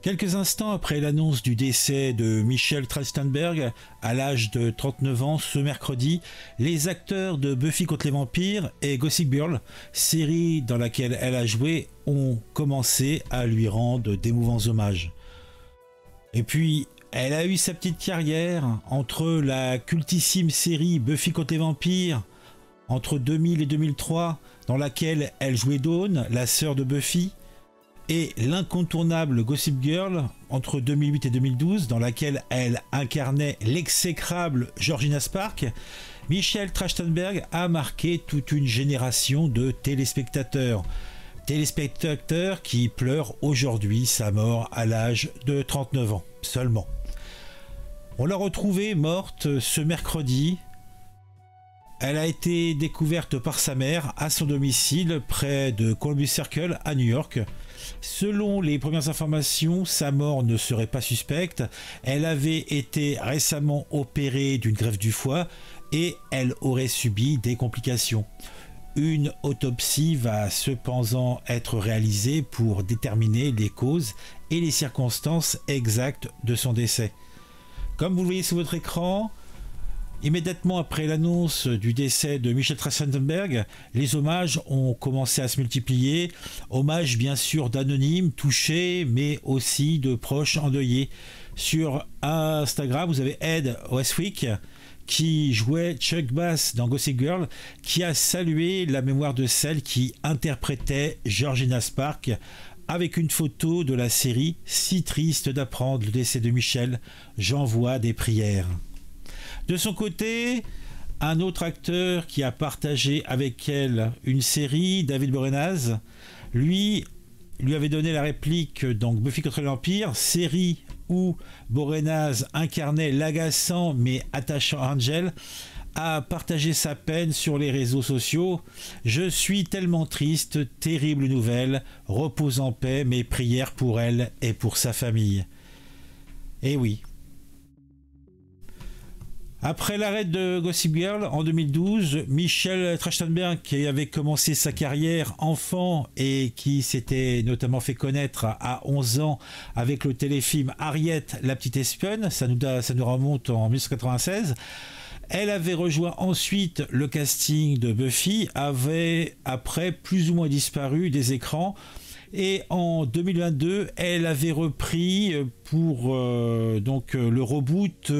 Quelques instants après l'annonce du décès de Michelle Trachtenberg, à l'âge de 39 ans ce mercredi, les acteurs de Buffy contre les vampires et Gossip Girl, série dans laquelle elle a joué, ont commencé à lui rendre d'émouvants hommages. Et puis, elle a eu sa petite carrière entre la cultissime série Buffy contre les vampires, entre 2000 et 2003, dans laquelle elle jouait Dawn, la sœur de Buffy, et l'incontournable Gossip Girl entre 2008 et 2012, dans laquelle elle incarnait l'exécrable Georgina Spark. Michelle Trachtenberg a marqué toute une génération de téléspectateurs. Téléspectateurs qui pleurent aujourd'hui sa mort à l'âge de 39 ans seulement. On l'a retrouvée morte ce mercredi. Elle a été découverte par sa mère à son domicile près de Columbus Circle à New York. Selon les premières informations, sa mort ne serait pas suspecte. Elle avait été récemment opérée d'une greffe du foie et elle aurait subi des complications. Une autopsie va cependant être réalisée pour déterminer les causes et les circonstances exactes de son décès. Comme vous le voyez sur votre écran, immédiatement après l'annonce du décès de Michelle Trachtenberg, les hommages ont commencé à se multiplier. Hommages bien sûr d'anonymes touchés, mais aussi de proches endeuillés. Sur Instagram, vous avez Ed Westwick, qui jouait Chuck Bass dans Gossip Girl, qui a salué la mémoire de celle qui interprétait Georgina Spark, avec une photo de la série. Si triste d'apprendre le décès de Michelle, j'envoie des prières. De son côté, un autre acteur qui a partagé avec elle une série, David Boreanaz, lui avait donné la réplique dans Buffy contre les vampires, série où Boreanaz incarnait l'agaçant mais attachant Angel, a partagé sa peine sur les réseaux sociaux. Je suis tellement triste, terrible nouvelle, repose en paix, mes prières pour elle et pour sa famille. Et oui. Après l'arrêt de Gossip Girl en 2012, Michelle Trachtenberg, qui avait commencé sa carrière enfant et qui s'était notamment fait connaître à 11 ans avec le téléfilm Harriet, la petite espionne, ça nous remonte en 1996. Elle avait rejoint ensuite le casting de Buffy, avait après plus ou moins disparu des écrans. Et en 2022, elle avait repris pour le reboot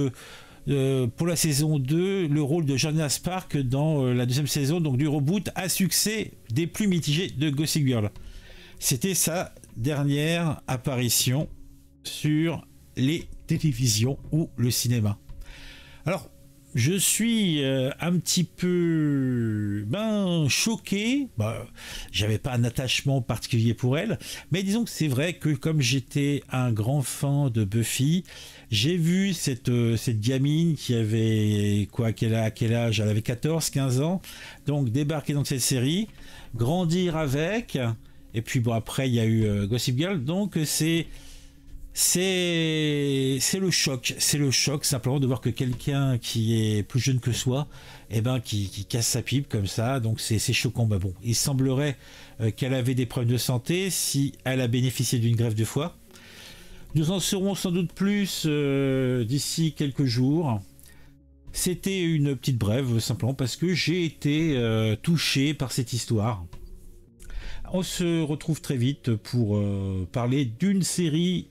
pour la saison 2, le rôle de Georgina Spark dans la deuxième saison donc du reboot à succès des plus mitigés de Gossip Girl. C'était sa dernière apparition sur les télévisions ou le cinéma. Alors, je suis un petit peu choqué. J'avais pas un attachement particulier pour elle, mais disons que c'est vrai que comme j'étais un grand fan de Buffy, j'ai vu cette gamine qui avait quel âge, elle avait 14-15 ans, donc débarquer dans cette série, grandir avec, et puis après il y a eu Gossip Girl, donc c'est le choc simplement de voir que quelqu'un qui est plus jeune que soi, qui casse sa pipe comme ça, donc c'est choquant. Bon, il semblerait qu'elle avait des problèmes de santé si elle a bénéficié d'une greffe de foie. Nous en saurons sans doute plus d'ici quelques jours. C'était une petite brève simplement parce que j'ai été touché par cette histoire. On se retrouve très vite pour parler d'une série.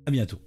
À bientôt.